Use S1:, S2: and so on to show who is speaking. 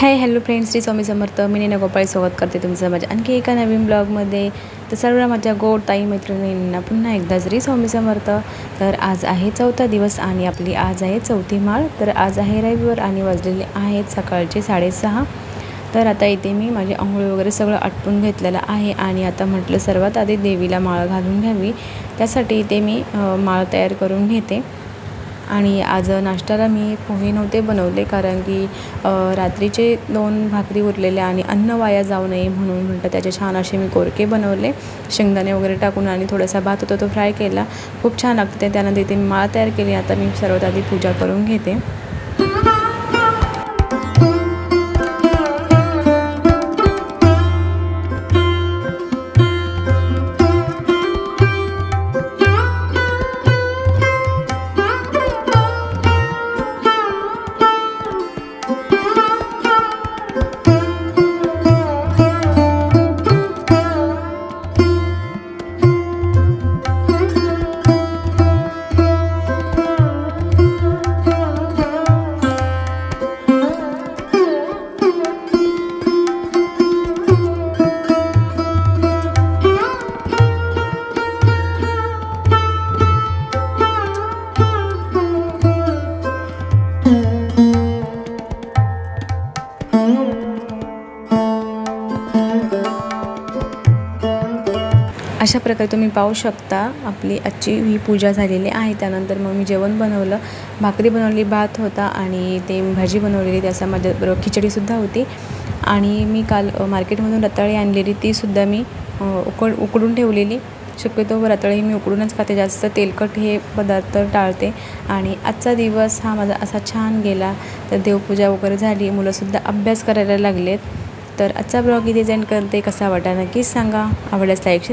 S1: Hi hello friends, Shri Swami Samarth. मी नीना गोपाळ स्वागत करते तुमचं माझ्या आणखी एका नवीन ब्लॉगमध्ये. तर सर्व माझ्या गोड ताई मैत्रिणींना पुन्हा एकदा श्री स्वामी समर्थ. तर आज आहे 4था दिवस आणि आपली आज आहे 4थी माळ. तर आज आहे रविवार आणि वाजलेले आहेत सकाळचे 6:30. तर आता इथे मी माझी अंघोळ वगैरे सगळं आटपून घेतलेलं आहे आणि आता म्हटलं सर्वात आधी देवीला माळ घालून घ्यावी. त्यासाठी इथे मी माळ तयार करून घेते. आणि आज नाश्त्याला मी पोहे नव्हते बनवले, कारण की रात्रीचे 2 भाकरी उरलेल्या आणि अन्न वाया जाऊ नये म्हणून म्हटलं त्याचे छान असे मी कोरके बनवले, शेंगदाणे वगैरे टाकून. आणि थोडासा भात होता तो फ्राय केला, खूप छान लागते. त्यानंतर इथे मी माळ तयार केली. आता मी सर्वात आधी पूजा करून घेते. अशा प्रकारे तुम्ही पाहू शकता आपली आजची ही पूजा झालेली आहे. त्यानंतर मग मी जेवण बनवलं, भाकरी बनवली, भात होता आणि ते भाजी बनवलेली. त्याचा माझ्याबरोबर खिचडीसुद्धा होती. आणि मी काल मार्केटमधून रताळी आणलेली, तीसुद्धा मी उकडून ठेवलेली. शक्यतो रताळी मी उकडूनच खाते, जास्त तेलकट हे पदार्थ टाळते. आणि आजचा दिवस हा माझा असा छान गेला. तर देवपूजा वगैरे झाली, मुलंसुद्धा अभ्यास करायला लागलेत. तर आजचा ब्लॉग इथे एंड करते. कसा वाटा नक्कीच सांगा. आवडल्यास लाईक